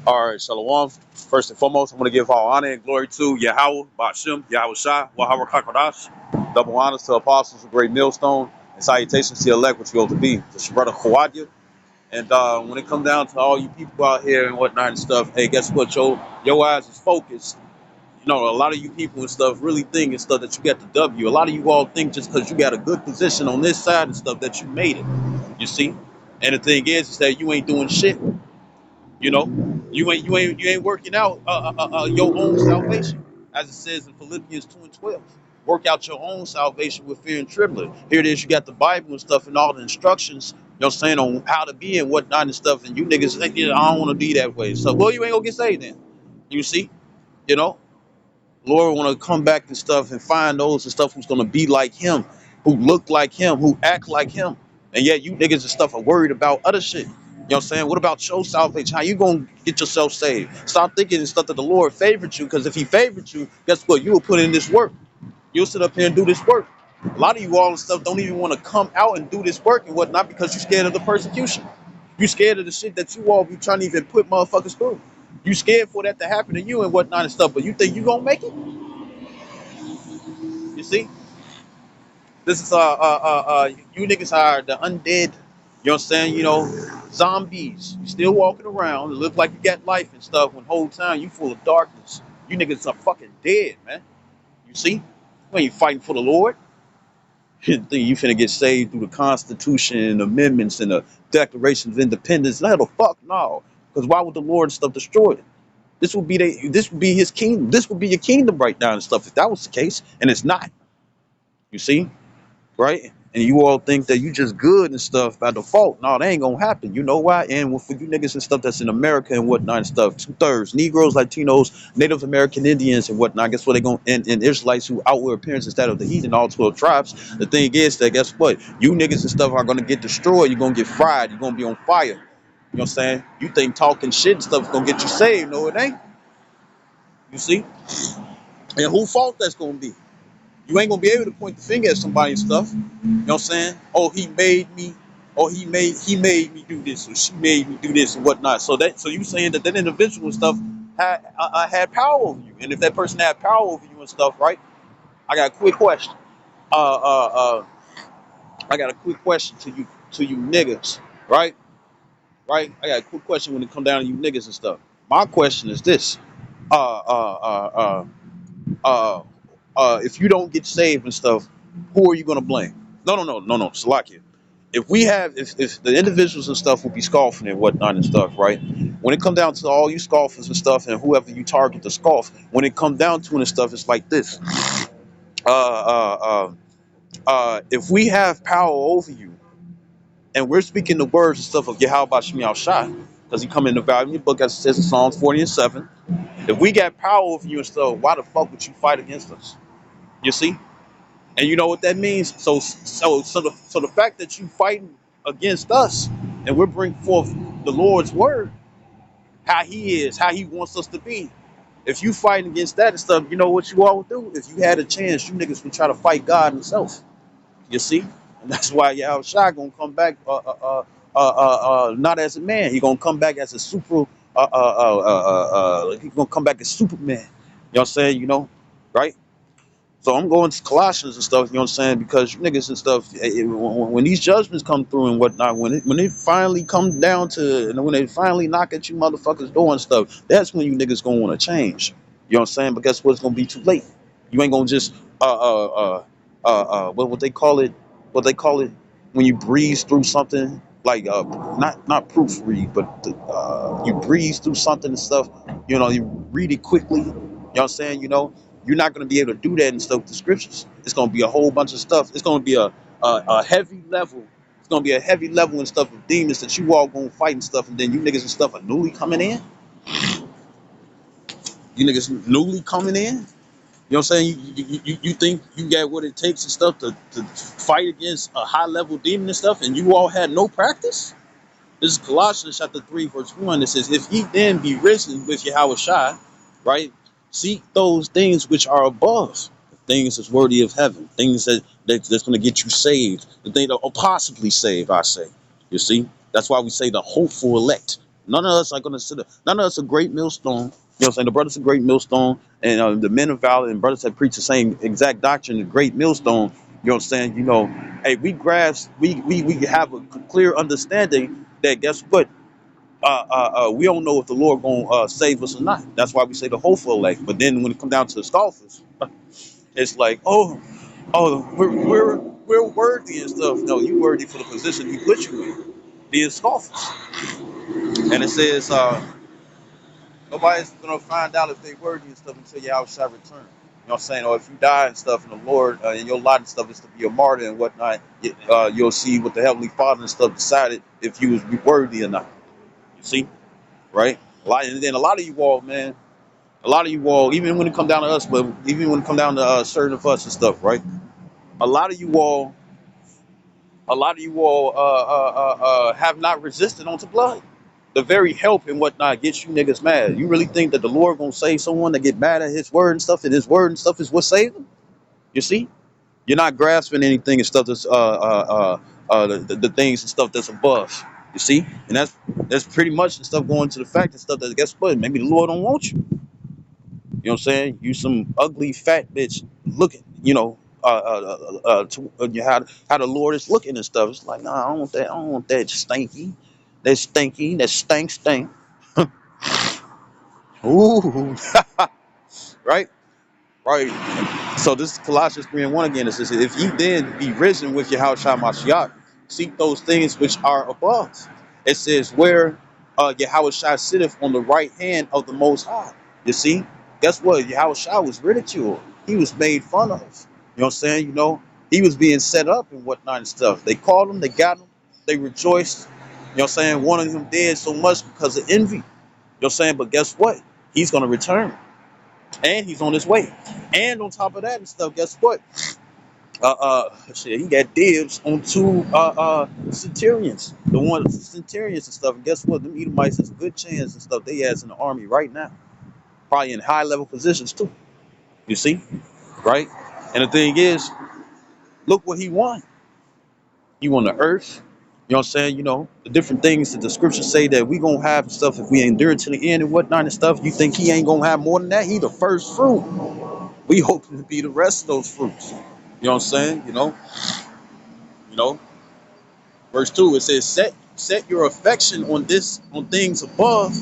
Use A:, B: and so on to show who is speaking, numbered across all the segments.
A: All right, Shalom. First and foremost, I'm going to give all honor and glory to Yahweh, Bashim, Yahweh Shai, Wahawah Kakadash. Double honors to apostles of Great Millstone, and salutations to the elect, which you to be, to brother Khawadja. And when it comes down to all you people out here and whatnot and stuff, hey, guess what? Your eyes is focused. You know, a lot of you people and stuff really think and stuff that you got the W. A lot of you all think just because you got a good position on this side and stuff that you made it. You see? And the thing is that you ain't doing shit. You know, you ain't working out your own salvation, as it says in Philippians 2:12. Work out your own salvation with fear and trembling. Here it is, you got the Bible and stuff and all the instructions, you know what I'm saying, on how to be and whatnot and stuff, and you niggas think, yeah, I don't want to be that way. So, well, you ain't gonna get saved then. You see, you know, Lord want to come back and stuff and find those and stuff who's gonna be like him, who look like him, who act like him. And yet you niggas and stuff are worried about other shit. You know what I'm saying? What about your salvation? How you gonna get yourself saved? Stop thinking and stuff that the Lord favored you, because if he favored you, guess what? You will put in this work. You'll sit up here and do this work. A lot of you all and stuff don't even want to come out and do this work and whatnot because you're scared of the persecution. You scared of the shit that you all be trying to even put motherfuckers through. You scared for that to happen to you and whatnot and stuff, but you think you gonna make it? You see? This is you niggas are the undead, you know what I'm saying? You know, zombies. You still walking around, it look like you got life and stuff when whole time you full of darkness. You niggas are fucking dead, man. You see? When you fighting for the Lord, you think you finna get saved through the Constitution and amendments and the Declaration of Independence. No, the fuck no. Because why would the Lord and stuff destroy it? This would be his kingdom. This would be your kingdom right now and stuff if that was the case. And it's not. You see? Right? And you all think that you just good and stuff by default. No, that ain't gonna happen. You know why? And for you niggas and stuff that's in America and whatnot and stuff, 2/3 Negroes, Latinos, Native American Indians and whatnot. Guess what they gonna and Israelites who outward appearance instead of the heathen, all 12 tribes. The thing is that guess what? You niggas and stuff are gonna get destroyed. You're gonna get fried. You're gonna be on fire. You know what I'm saying? You think talking shit and stuff is gonna get you saved? No, it ain't. You see? And who fault that's gonna be? You ain't gonna be able to point the finger at somebody and stuff. You know what I'm saying? Oh, he made me. Oh, he made me do this, or she made me do this, and whatnot. So you saying that individual and stuff had power over you, and if that person had power over you and stuff, right? I got a quick question. Uh, uh, uh, I got a quick question to you niggas, right? Right? I got a quick question when it come down to you niggas and stuff. My question is this: uh, uh, uh, uh, if you don't get saved and stuff, who are you gonna blame? No, Salakia. If the individuals and stuff will be scoffing and whatnot and stuff, right? When it comes down to all you scoffers and stuff and whoever you target to scoff, when it comes down to it and stuff, it's like this. Uh, uh, if we have power over you and we're speaking the words and stuff of Yahweh Shemiel Shai, because he come in the Bible in your book as it says in Psalms 40 and 7. If we got power over you and stuff, why the fuck would you fight against us? You see? And you know what that means? So the fact that you fighting against us and we're bringing forth the Lord's word, how he is, how he wants us to be. If you fighting against that and stuff, you know what you all would do? If you had a chance, you niggas would try to fight God himself. You see? And that's why Yahweh Shai gonna come back not as a man. He gonna come back as a he gonna come back as Superman. You know what I'm saying? You know, right? So I'm going to Colossians and stuff, you know what I'm saying? Because you niggas and stuff, when these judgments come through and whatnot, when it finally comes down to, and when they finally knock at you motherfuckers door and stuff, that's when you niggas gonna want to change. You know what I'm saying? But guess what? It's gonna be too late. You ain't gonna just what they call it? What they call it when you breeze through something like not proofread, but you breeze through something and stuff. You know, you read it quickly. You know what I'm saying? You know. You're not going to be able to do that and stuff with the scriptures. It's going to be a whole bunch of stuff. It's going to be a heavy level. It's going to be a heavy level and stuff of demons that you all going to fight and stuff. And then you niggas and stuff are newly coming in. You niggas newly coming in. You know what I'm saying? You think you got what it takes and stuff to fight against a high level demon and stuff, and you all had no practice? This is Colossians chapter 3, verse 1. It says, if ye then be risen with Yahweh Shai, right? Seek those things which are above, the things that's worthy of heaven, things that's going to get you saved, the things that are possibly saved, I say. You see? That's why we say the hopeful elect. None of us are gonna sit. None of us a great millstone. You know what I'm saying? The brothers are great millstone, and the men of valor and brothers that preach the same exact doctrine, the great millstone. You know what I'm saying? You know, hey, we grasp, we have a clear understanding that guess what? We don't know if the Lord gonna save us or not. That's why we say the hopeful elect. But then when it come down to the scoffers, it's like, we're worthy and stuff. No, you worthy for the position He put you in. Being scoffers, and it says, nobody's gonna find out if they worthy and stuff until Yahweh shall return. You know what I'm saying? Or if you die and stuff, and the Lord and your lot and stuff is to be a martyr and whatnot, you'll see what the Heavenly Father and stuff decided if you was worthy or not. You see, right? And then a lot of you all, man, a lot of you all, even when it come down to us, but even when it come down to certain of us and stuff, right? A lot of you all, have not resisted unto blood. The very help and whatnot gets you niggas mad. You really think that the Lord gonna save someone that get mad at His word and His word and stuff is what saved them? You see, you're not grasping anything and stuff that's the things and stuff that's above. You see, and that's pretty much the stuff going to the fact and stuff that guess what? Maybe the Lord don't want you. You know what I'm saying? You some ugly fat bitch looking. You know, how the Lord is looking and stuff. It's like, nah, I don't want that. I don't want that stinky. That stinky. That stink. Ooh, right, right. So this is Colossians 3:1 again. It says, if ye then be risen with Yahushua Mashiach, seek those things which are above. It says, where Yahushua sitteth on the right hand of the Most High. You see, guess what? Yahushua was ridiculed. He was made fun of. You know what I'm saying? You know, he was being set up and whatnot and stuff. They called him, they got him, they rejoiced. You know what I'm saying? One of them dead so much because of envy. You know what I'm saying? But guess what? He's going to return. And he's on his way. And on top of that and stuff, guess what? He got dibs on two centurions. The one centurions and stuff. And guess what? Them Edomites has a good chance and stuff. They has in the army right now. Probably in high level positions too. You see? Right? And the thing is, look what he won. He won the earth. You know what I'm saying? You know, the different things that the scriptures say that we gonna have and stuff if we endure to the end and whatnot and stuff. You think he ain't gonna have more than that? He the first fruit. We hoping to be the rest of those fruits. You know what I'm saying? You know. Verse 2, it says, set your affection on things above,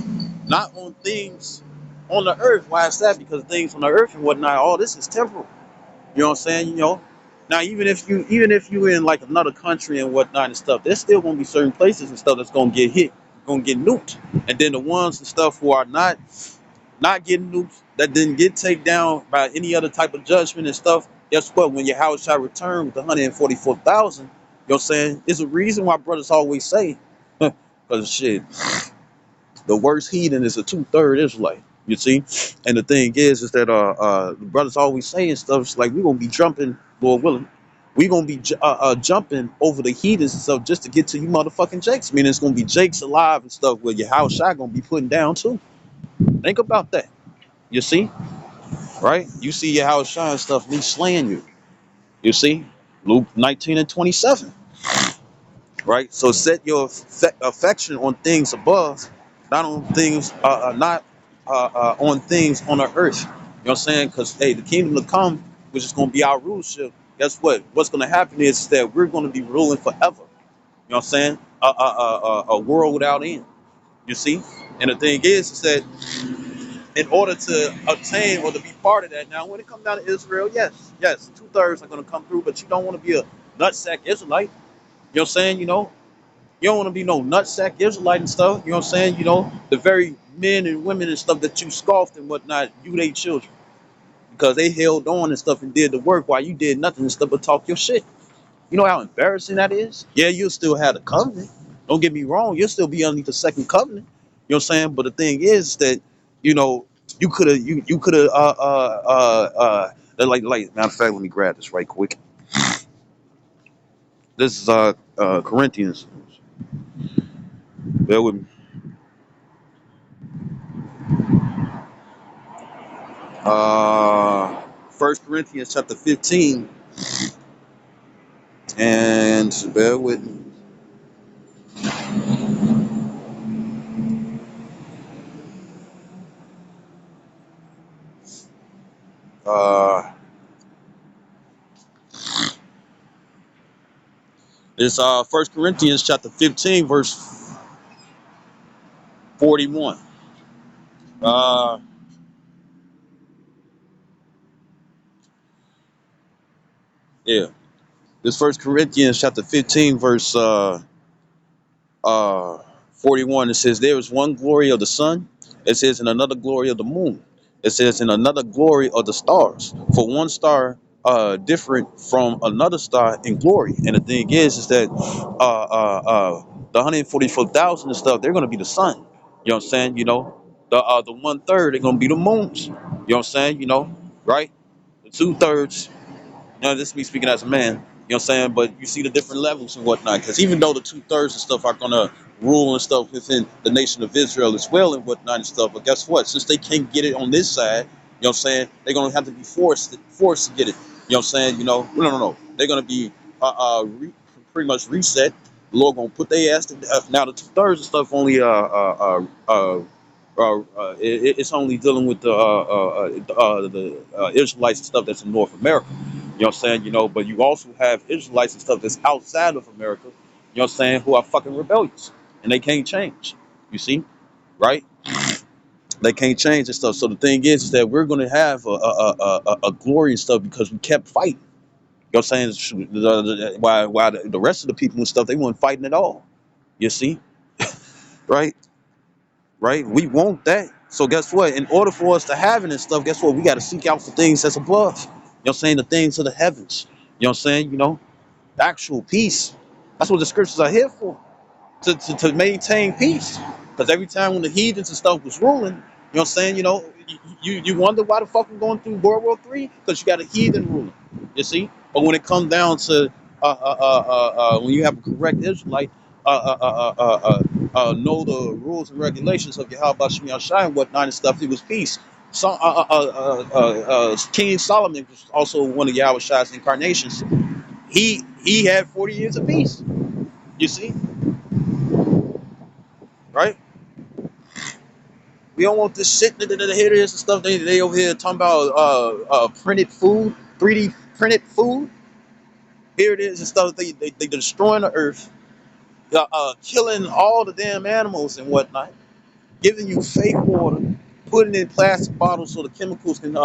A: not on things on the earth. Why is that? Because things on the earth and whatnot, all this is temporal. You know what I'm saying? You know. Now even if you in like another country and whatnot and stuff, there's still gonna be certain places and stuff that's gonna get hit, gonna get nuked. And then the ones and stuff who are not getting nuked, that didn't get taken down by any other type of judgment and stuff, guess what? When your house shall return with 144,000, you know what I'm saying? It's a reason why brothers always say, because shit, the worst heathen is a 2/3 Israelite. You see? And the thing is that the brothers always saying stuff it's like we're gonna be jumping, Lord willing. We're gonna be jumping over the heathens and stuff just to get to you motherfucking Jakes. I mean, it's gonna be Jakes alive and stuff where your house shall gonna be putting down too. Think about that. You see? Right? You see your house shine stuff, me slaying you. You see? Luke 19:27. Right? So set your affection on things above, not on things, not on things on the earth. You know what I'm saying? Because hey, the kingdom to come, which is going to be our rulership. Guess what? What's going to happen is that we're going to be ruling forever. You know what I'm saying? A world without end. You see? And the thing is that in order to obtain or to be part of that. Now, when it comes down to Israel, yes, 2/3 are going to come through, but you don't want to be a nutsack Israelite. You know what I'm saying? You know, you don't want to be no nutsack Israelite and stuff. You know what I'm saying? You know, the very men and women and stuff that you scoffed and whatnot, you they children. Because they held on and stuff and did the work while you did nothing and stuff but talk your shit. You know how embarrassing that is? Yeah, you'll still have the covenant. Don't get me wrong, you'll still be underneath the second covenant. You know what I'm saying? But the thing is that, you know, you could have like matter of fact, let me grab this right quick. This is Corinthians. Bear with me. First Corinthians chapter 15 and bear with me. Uh, it's 1 Corinthians chapter 15, verse 41. Uh, yeah. This 1 Corinthians chapter 15, verse uh 41. It says, there is one glory of the sun. It says, and another glory of the moon. It says, and another glory of the stars. For one star different from another star in glory. And the thing is that the 144,000 and stuff, they're gonna be the sun. You know what I'm saying? The 1/3, they're gonna be the moons. You know what I'm saying? Right? The 2/3, this is me speaking as a man, you know what I'm saying? But you see the different levels and whatnot. Because even though the 2/3 and stuff are going to rule and stuff within the nation of Israel as well and whatnot and stuff, but guess what? Since they can't get it on this side, you know what I'm saying? They're going to have to be forced to get it. You know what I'm saying? No. They're going to be pretty much reset. The Lord going to put their ass to death. Now, the 2/3 and stuff only it's only dealing with the Israelites and stuff that's in North America. You know what I'm saying? But you also have Israelites and stuff that's outside of America, you know what I'm saying, who are fucking rebellious and they can't change. You see? Right? They can't change and stuff. So the thing is that we're going to have a glory and stuff because we kept fighting. You know what I'm saying? Why the rest of the people and stuff, they weren't fighting at all. You see? Right? Right? We want that. So guess what? In order for us to have it and stuff, guess what? We got to seek out the things that's above. You know what I'm saying? The things of the heavens. You know what I'm saying? Actual peace. That's what the scriptures are here for. To maintain peace. Because every time when the heathens and stuff was ruling, you know what I'm saying? You wonder why the fuck we're going through World War III? Because you got a heathen ruling. You see? But when it comes down to when you have a correct Israelite, know the rules and regulations of Yahweh Shemi Shai and whatnot and stuff, it was peace. So, King Solomon was also one of Yahweh Shai's incarnations. He had 40 years of peace. You see, right? We don't want this shit that here it is and stuff. They over here talking about printed food, 3D printed food. Here it is and stuff. They destroying the earth, killing all the damn animals and whatnot, giving you fake water, putting it in plastic bottles so the chemicals can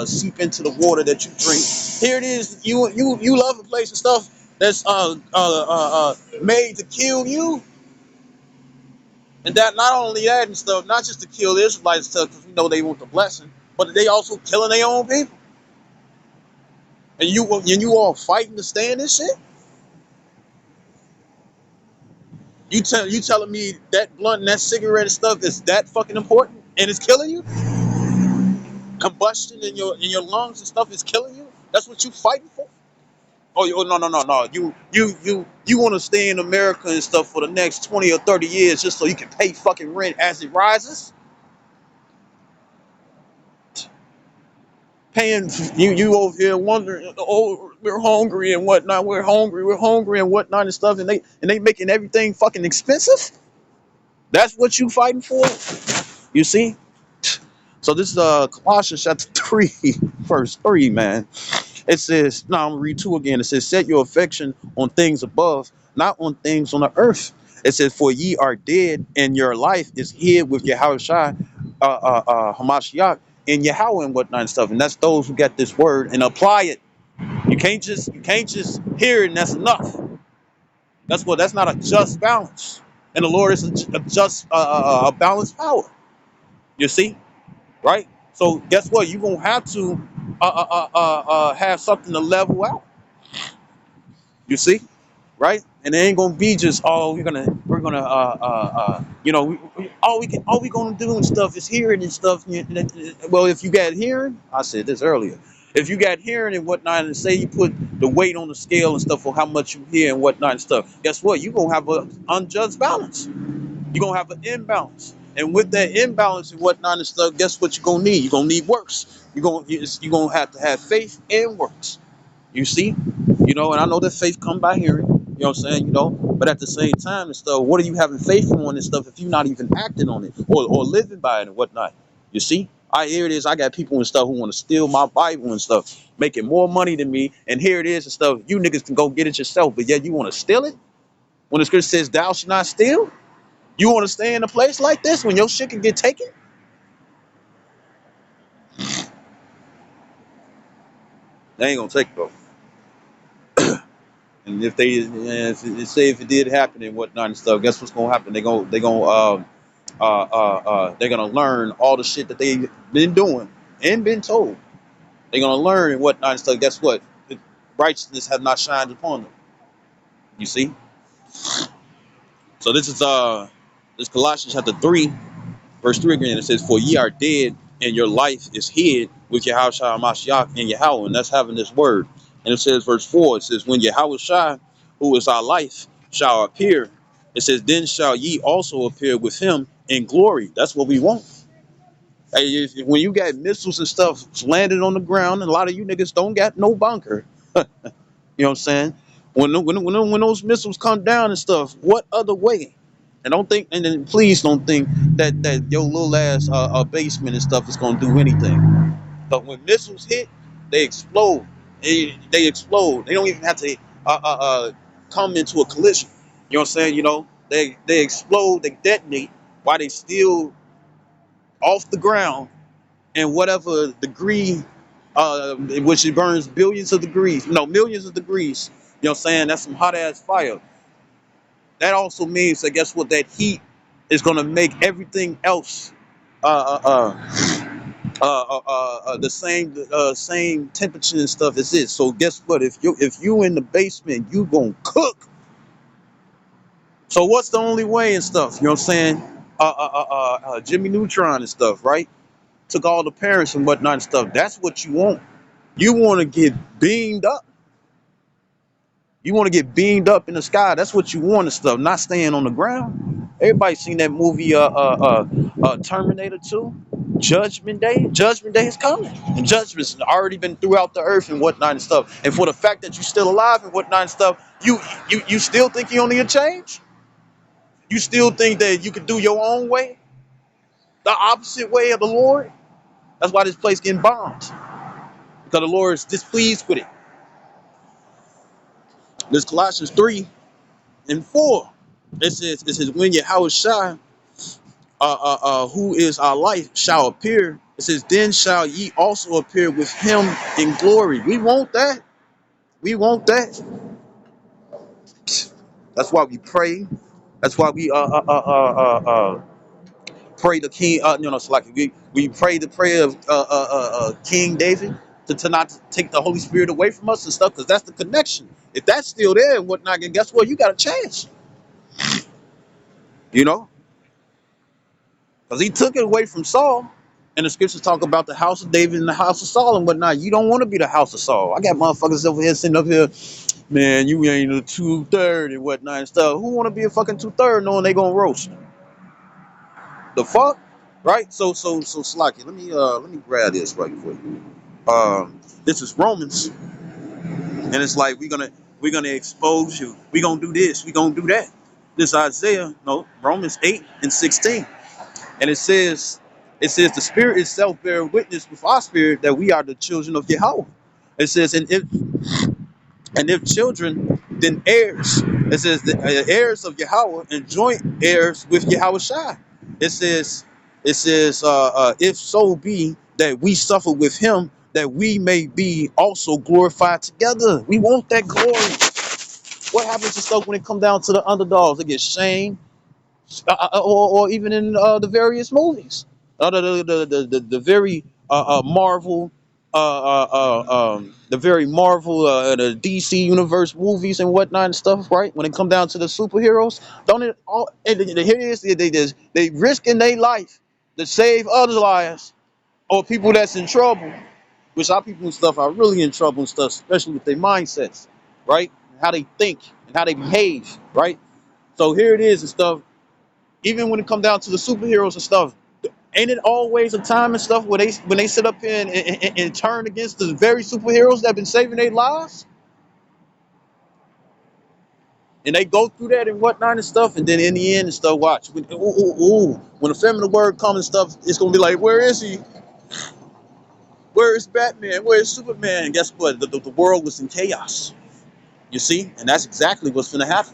A: seep into the water that you drink. Here it is. You love a place and stuff that's made to kill you. And that not only that and stuff, not just to kill the Israelites and stuff, because we know they want the blessing, but they also killing their own people. And you all fighting to stay in this shit. You telling me that blunt and that cigarette and stuff is that fucking important and it's killing you? Combustion in your lungs and stuff is killing you. That's what you fighting for? Oh no. You want to stay in America and stuff for the next 20 or 30 years just so you can pay fucking rent as it rises? Paying you over here wondering, oh, we're hungry and whatnot, we're hungry and whatnot and stuff, and they making everything fucking expensive. That's what you fighting for. You see? So this is Colossians chapter 3 verse 3, man. It says, now I'm gonna read 2 again. It says, set your affection on things above, not on things on the earth. It says, for ye are dead and your life is hid with Yahweh Shai, Hamashiach, and Yahweh and whatnot and stuff. And that's those who get this word and apply it. You can't just hear it and that's enough. That's not a just balance. And the Lord is a just a balanced power. You see? Right? So guess what? You're gonna have to have something to level out. You see? Right? And it ain't gonna be just, oh, we're gonna all we gonna do and stuff is hearing and stuff. Well, if you got hearing, I said this earlier. If you got hearing and whatnot, and say you put the weight on the scale and stuff for how much you hear and whatnot and stuff, guess what? You're gonna have an unjust balance. You're gonna have an imbalance. And with that imbalance and whatnot and stuff, guess what you're gonna need? You're gonna need works. You're gonna have to have faith and works. You see? And I know that faith come by hearing, you know what I'm saying, but at the same time and stuff, what are you having faith on and stuff if you're not even acting on it or living by it and whatnot? You see? I hear it is. I got people and stuff who want to steal my Bible and stuff, making more money than me. And here it is and stuff. You niggas can go get it yourself, but yet you want to steal it when the scripture says, "Thou shalt not steal." You want to stay in a place like this when your shit can get taken? They ain't gonna take it though. And if say if it did happen and whatnot and stuff, guess what's gonna happen? They're gonna learn all the shit that they've been doing and been told. They're gonna learn and whatnot and stuff. Guess what? Righteousness has not shined upon them. You see? So this Colossians chapter 3, verse 3 again. It says, "For ye are dead, and your life is hid with Yahweh Shai Mashiach and Yahweh." And that's having this word. And it says, verse 4, it says, "When Yahweh Shai, who is our life, shall appear," it says, "then shall ye also appear with him in glory." That's what we want. Hey, when you got missiles and stuff landed on the ground, and a lot of you niggas don't got no bunker. You know what I'm saying? When those missiles come down and stuff, what other way? And don't think, and then please don't think that your little ass basement and stuff is gonna do anything. But when missiles hit, they explode. They explode. They don't even have to come into a collision. You know what I'm saying? You know, they explode, they detonate while they still off the ground and whatever degree, which it burns billions of degrees, no, millions of degrees. You know what I'm saying? That's some hot ass fire. That also means that guess what? That heat is gonna make everything else uh, uh, the same temperature and stuff as it. So guess what? If you in the basement, you gonna cook. So what's the only way and stuff? You know what I'm saying? Jimmy Neutron and stuff, right? Took all the parents and whatnot and stuff. That's what you want. You want to get beamed up. You want to get beamed up in the sky. That's what you want and stuff. Not staying on the ground. Everybody seen that movie, Terminator 2, Judgment Day. Judgment Day is coming, and judgment's already been throughout the earth and whatnot and stuff. And for the fact that you're still alive and whatnot and stuff, you still think you don't need a change? You still think that you could do your own way, the opposite way of the Lord? That's why this place getting bombed, because the Lord is displeased with it. This Colossians 3 and 4. It says when Yahweh Shai, who is our life, shall appear. It says, then shall ye also appear with him in glory. We want that. We want that. That's why we pray. That's why we pray the king. It's like we pray the prayer of King David to not take the Holy Spirit away from us and stuff, because that's the connection. If that's still there and whatnot, then guess what? You got a chance. You know. Because he took it away from Saul. And the scriptures talk about the house of David and the house of Saul and whatnot. You don't want to be the house of Saul. I got motherfuckers over here sitting up here, man, you ain't a 2/3 and whatnot and stuff. Who want to be a fucking 2/3 knowing they gonna roast? The fuck? Right? So Slocky, let me grab this right quick. This is Romans, and it's like we're gonna expose you. We're gonna do this, we're gonna do that. This Isaiah, no, Romans 8 and 16. And it says the spirit itself bear witness with our spirit that we are the children of Yahweh. It says, and if children, then heirs. It says the heirs of Yahweh and joint heirs with Yahweh Shai. It says if so be that we suffer with him, that we may be also glorified together. We want that glory. What happens to stuff when it comes down to the underdogs? They get shamed, or even in the various movies, the very Marvel, the very Marvel, the DC universe movies and whatnot and stuff. Right, when it come down to the superheroes, don't it all? And here it is, they risking their life to save others' lives or people that's in trouble. Which our people and stuff are really in trouble and stuff, especially with their mindsets, right? How they think and how they behave, right? So here it is and stuff. Even when it comes down to the superheroes and stuff, ain't it always a time and stuff where when they sit up here and turn against the very superheroes that have been saving their lives, and they go through that and whatnot and stuff, and then in the end and stuff, watch when the feminine word comes and stuff, it's gonna be like, where is he? Where is Batman? Where is Superman? And guess what? The world was in chaos. You see? And that's exactly what's going to happen.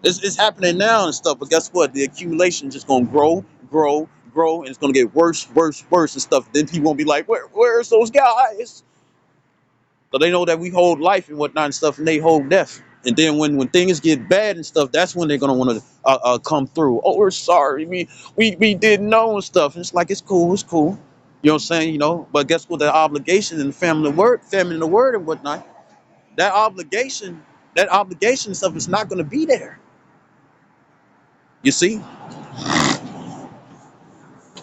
A: It's happening now and stuff, but guess what? The accumulation is just going to grow, grow, grow, and it's going to get worse, worse, worse and stuff. Then people won't be like, where's those guys? So they know that we hold life and whatnot and stuff, and they hold death. And then when things get bad and stuff, that's when they're gonna want to come through. Oh, we're sorry, we didn't know and stuff. And it's like it's cool, it's cool. You know what I'm saying? You know, but guess what? The obligation and the family and the word and whatnot. That obligation, that obligation and stuff is not gonna be there. You see,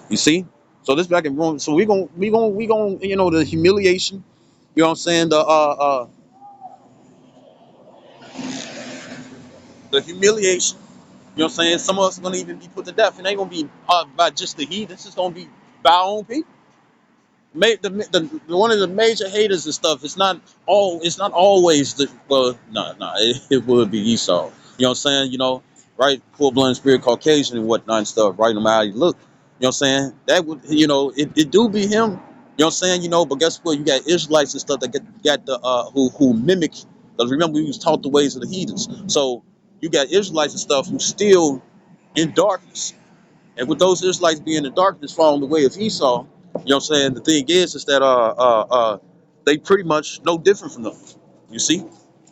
A: you see. So this back in Rome. So we gonna you know the humiliation. You know what I'm saying? The humiliation. You know what I'm saying? Some of us are gonna even be put to death, and it ain't gonna be by just the heat. This is gonna be by our own people. One of the major haters and stuff. It's not always the well. No. It would be Esau. You know what I'm saying? You know, right? Full blood spirit Caucasian and whatnot and stuff. Right? No matter how you look. You know what I'm saying? That would it do be him. You know what I'm saying? You know, but guess what? You got Israelites and stuff that got the who mimic. Because remember, we was taught the ways of the heathens. So you got Israelites and stuff who still in darkness. And with those Israelites being in darkness, following the way of Esau, you know what I'm saying? The thing is that they pretty much no different from them. You see,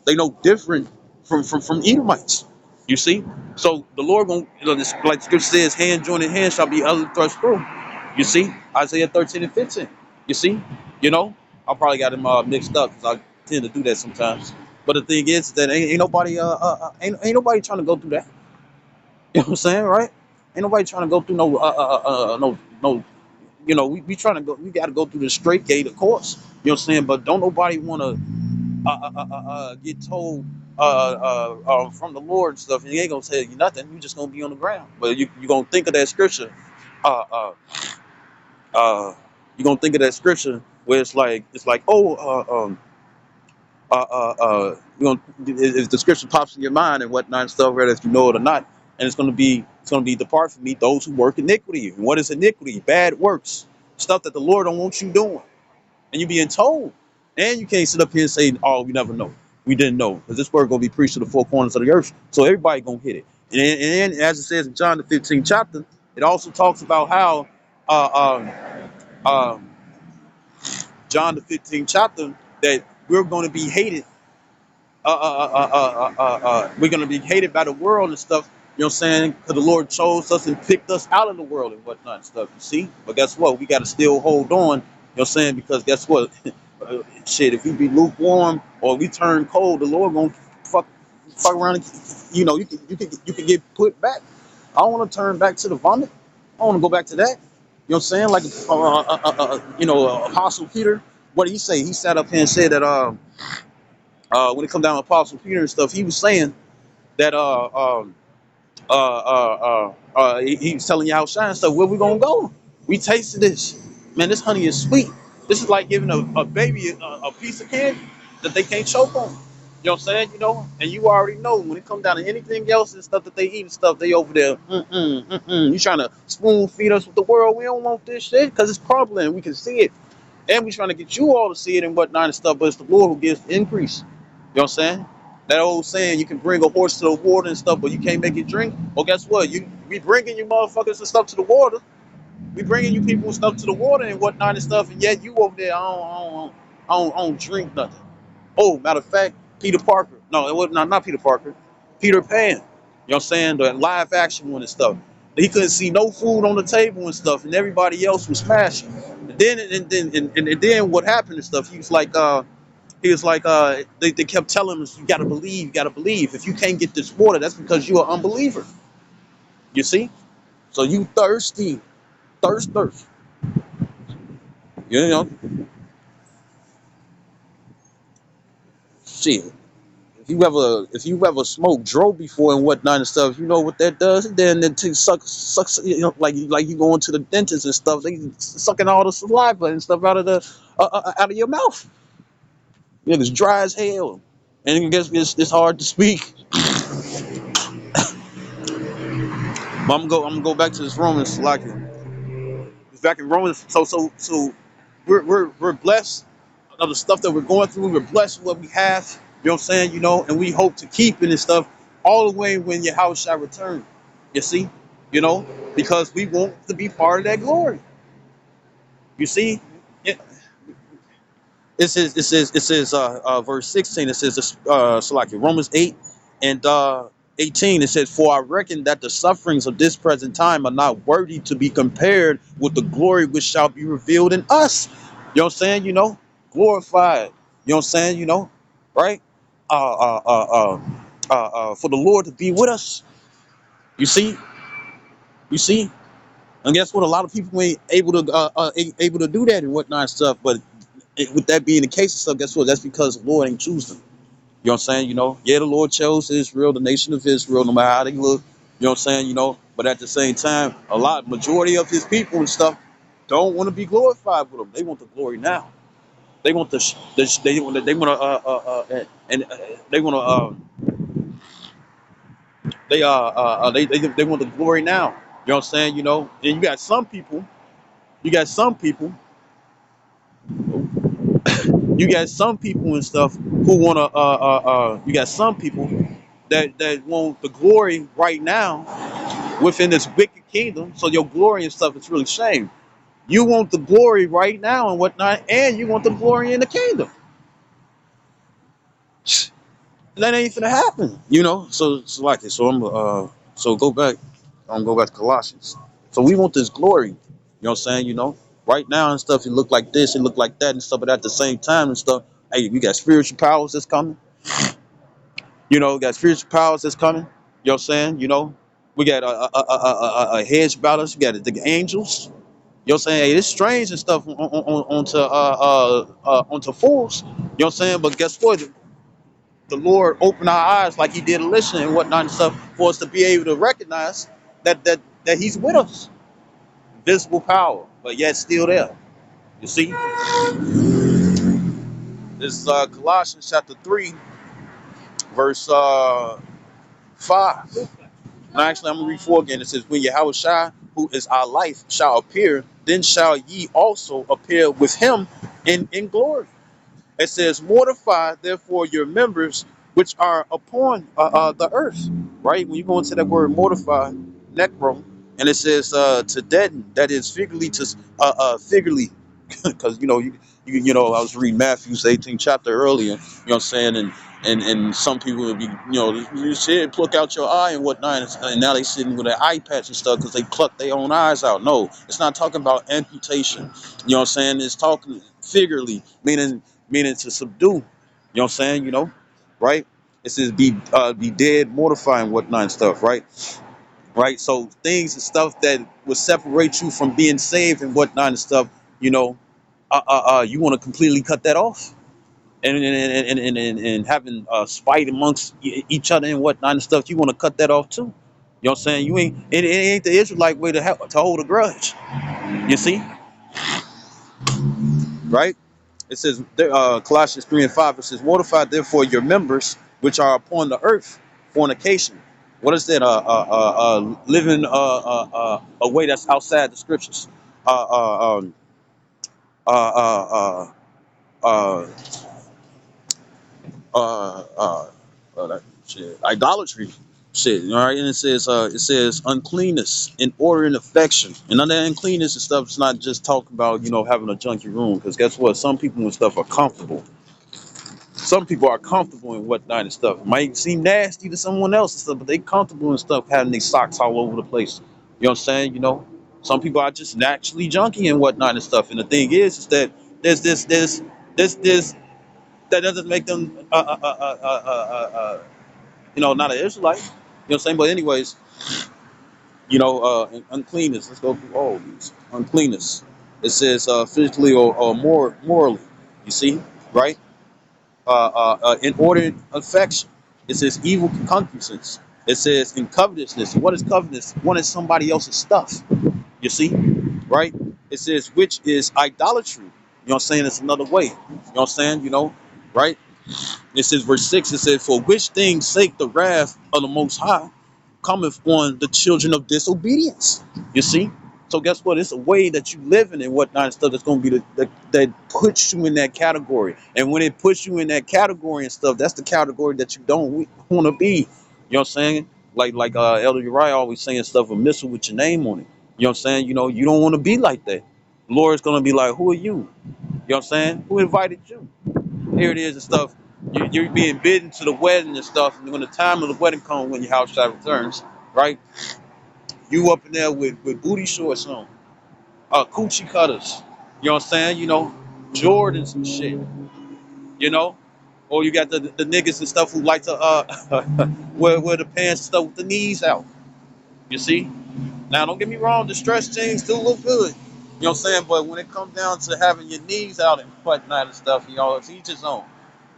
A: they no different from Edomites. You see, so the Lord gonna this, like the Scripture says, hand joined in hand shall be utterly thrust through. You see, Isaiah 13 and 15. You see, you know, I probably got them mixed up because I tend to do that sometimes. But the thing is that ain't nobody ain't nobody trying to go through that. You know what I'm saying, right? Ain't nobody trying to go through no. You know, we trying to go. We got to go through the straight gate, of course. You know what I'm saying? But don't nobody want to get told from the Lord and stuff. And he ain't gonna tell you nothing. You just gonna be on the ground. But you gonna think of that scripture. Uh, uh, you gonna think of that scripture where it's like you know, if the scripture pops in your mind and whatnot and stuff, whether if you know it or not, and it's gonna be depart from me those who work iniquity. And what is iniquity? Bad works, stuff that the Lord don't want you doing, and you being told, and you can't sit up here and say, "Oh, we never know, we didn't know," because this word gonna be preached to the four corners of the earth, so everybody gonna hit it. And as it says in John the 15th chapter, it also talks about how uh, John the 15th chapter that we're going to be hated we're gonna be hated by the world and stuff. You know what I'm saying? Because the Lord chose us and picked us out of the world and whatnot and stuff. You see? But guess what? We got to still hold on. You know what I'm saying? Because guess what? Shit, if we be lukewarm or we turn cold, the Lord gonna fuck fuck around. And, you know, you can get put back. I don't want to turn back to the vomit. I want to go back to that. You know what I'm saying? Like Apostle Peter. What did he say? He sat up here and said that when it come down to Apostle Peter and stuff, he was saying that he was telling you how shine stuff. Where we gonna go? We tasted this, man. This honey is sweet. This is like giving a baby a piece of candy that they can't choke on. You know what I'm saying? You know, and you already know when it comes down to anything else and stuff that they eat and stuff, they over there. You trying to spoon feed us with the world? We don't want this shit because it's crumbling. We can see it. And we trying to get you all to see it and whatnot and stuff, but it's the Lord who gives the increase. You know what I'm saying? That old saying, you can bring a horse to the water and stuff, but you can't make it drink. Well, guess what? We bringing you motherfuckers and stuff to the water. We bringing you people and stuff to the water and whatnot and stuff, and yet you over there, I don't drink nothing. Oh, matter of fact, Peter Parker. No, it was not Peter Parker. Peter Pan. You know what I'm saying? The live action one and stuff. He couldn't see no food on the table and stuff, and everybody else was smashing. And then what happened and stuff? They kept telling him, you gotta believe, you gotta believe. If you can't get this water, that's because you're an unbeliever. You see? So you thirsty, thirst. You know, shit. If you ever smoked dro before and whatnot and stuff, you know what that does. Then it sucks. You know, like you going to the dentist and stuff. They sucking all the saliva and stuff out of the out of your mouth. You know, it's dry as hell, and I guess it's hard to speak. But I'm gonna go back to this Romans like it's back in Romans. So we're blessed of the stuff that we're going through. We're blessed with what we have. You know what I'm saying? You know, and we hope to keep in this stuff all the way when your house shall return. You see? You know, because we want to be part of that glory. You see? It, it says verse 16. It says so like in Romans 8 and 18. It says, "For I reckon that the sufferings of this present time are not worthy to be compared with the glory which shall be revealed in us." You know what I'm saying? You know, glorified. You know what I'm saying? You know, right? For the Lord to be with us. You see, you see, and guess what? A lot of people ain't able to do that and whatnot and stuff. But with that being the case and stuff, guess what? That's because the Lord ain't choose them. You know what I'm saying? You know, yeah, the Lord chose Israel, the nation of Israel, no matter how they look. You know what I'm saying? You know, but at the same time, majority of his people and stuff don't want to be glorified with him. They want the glory now. They want they want to and they want to they want the glory now. You know what I'm saying? You know, and you got some people, you got some people and stuff who want to you got some people that want the glory right now within this wicked kingdom. So your glory and stuff is really shame. You want the glory right now and whatnot, and you want the glory in the kingdom. That ain't gonna happen, you know. So like it. So so go back. I'm go back to Colossians. So we want this glory. You know what I'm saying? You know, right now and stuff. It look like this, it look like that and stuff. But at the same time and stuff, hey, we got spiritual powers that's coming. You know, we got spiritual powers that's coming. You know what I'm saying? You know, we got a hedge about us. We got the angels. You know what I'm saying? Hey, it's strange and stuff onto fools. You know what I'm saying? But guess what? The Lord opened our eyes like He did Elisha and whatnot and stuff for us to be able to recognize that He's with us. Visible power, but yet still there. You see, this is Colossians chapter 3, verse 5. Now, actually, I'm gonna read 4 again. It says, "When Yahweh Shai, who is our life, shall appear, then shall ye also appear with Him in glory." It says, "Mortify therefore your members which are upon the earth." Right? When you go into that word mortify, necro, and it says to deaden, that is figuratively, because you know I was reading Matthew's 18th chapter earlier. You know what I'm saying, and some people would be you said pluck out your eye and whatnot, and now they sitting with an eye patch and stuff because they pluck their own eyes out. No, it's not talking about amputation. You know what I'm saying? It's talking figuratively, meaning to subdue. You know what I'm saying? You know, right? It says be dead, mortify and whatnot and stuff, right? Right. So things and stuff that will separate you from being saved and whatnot and stuff, you know, you want to completely cut that off. And having spite amongst each other and whatnot and stuff, you want to cut that off too. You know what I'm saying? You ain't it ain't the Israelite way to hold a grudge. You see, right? It says Colossians 3 and 5. It says, "Mortify therefore your members which are upon the earth, fornication." What is that? Living a way that's outside the scriptures. Uh, uh, um, uh, uh, uh, shit, idolatry, shit. All right, and it says uncleanness in order and affection, and under uncleanness and stuff. It's not just talking about having a junky room, because guess what? Some people and stuff are comfortable. Some people are comfortable in whatnot and stuff. It might seem nasty to someone else and stuff, but they comfortable and stuff having their socks all over the place. You know what I'm saying? You know, some people are just naturally junky and whatnot and stuff. And the thing is that there's that doesn't make them not an Israelite. You know what I'm saying? But anyways, uncleanness. Let's go through all of these. Uncleanness. It says physically or morally. You see, right? Inordinate affection. It says evil concupiscence. It says in covetousness. What is covetousness? One is somebody else's stuff. You see, right? It says which is idolatry. You know what I'm saying? It's another way. You know what I'm saying? Right? It says verse 6. It says, "For which things sake the wrath of the Most High cometh on the children of disobedience." You see? So guess what? It's a way that you living and whatnot and stuff that's gonna be that puts you in that category. And when it puts you in that category and stuff, that's the category that you don't want to be. You know what I'm saying? Like Elder Uriah always saying stuff, a missile with your name on it. You know what I'm saying? You know, you don't want to be like that. The Lord's gonna be like, who are you? You know what I'm saying? Who invited you? Here it is and stuff. You're being bidden to the wedding and stuff. And when the time of the wedding comes, when your house child returns, right? You up in there with booty shorts on, coochie cutters. You know what I'm saying? You know, Jordans and shit. You know, or you got the niggas and stuff who like to wear the pants and stuff with the knees out. You see? Now, don't get me wrong. The stretch jeans do look good. You know what I'm saying? But when it comes down to having your knees out and whatnot and stuff, you know, it's each his own.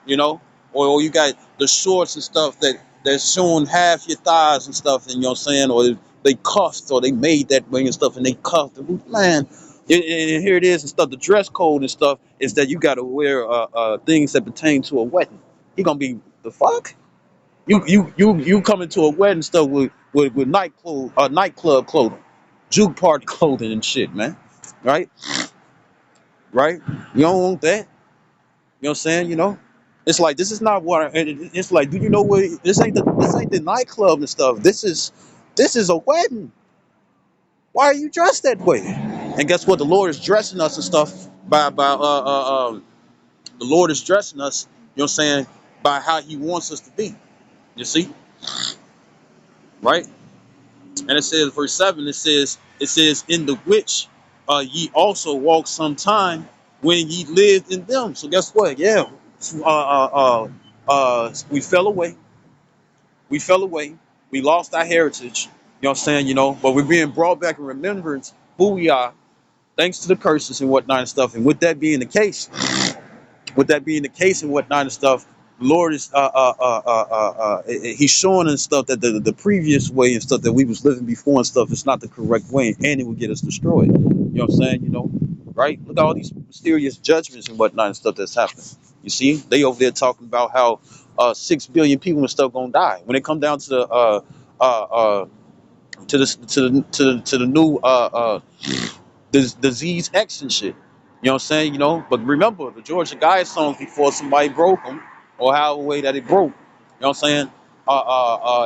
A: You know, or you got the shorts and stuff that's showing half your thighs and stuff, and you know what I'm saying, or they cuffed or they made that way and stuff, and they cuffed. Man, and here it is and stuff. The dress code and stuff is that you got to wear things that pertain to a wedding. He gonna be the fuck. You coming to a wedding stuff with nightclub clothing, juke party clothing and shit, man. Right, right. You don't want that. You know what I'm saying? You know, it's like this is not what. It's like, do you know what? This ain't the nightclub and stuff. This is a wedding. Why are you dressed that way? And guess what? The Lord is dressing us and stuff the Lord is dressing us. You know what I'm saying? By how He wants us to be. You see, right? And it says, verse 7. It says in the which ye also walked sometime when ye lived in them. So guess what? Yeah, we fell away. We fell away. We lost our heritage. You know what I'm saying? You know, but we're being brought back in remembrance who we are, thanks to the curses and whatnot and stuff. And with that being the case and whatnot and stuff, the Lord is He's showing us stuff that the previous way and stuff that we was living before and stuff is not the correct way, and it will get us destroyed. You know what I'm saying? You know, right? Look at all these mysterious judgments and whatnot and stuff that's happening. You see, they over there talking about how 6 billion people and stuff gonna die. When it come down to the to the new disease X and shit. You know what I'm saying? You know, but remember the Georgia Guide songs before somebody broke them, or however way that it broke. You know what I'm saying?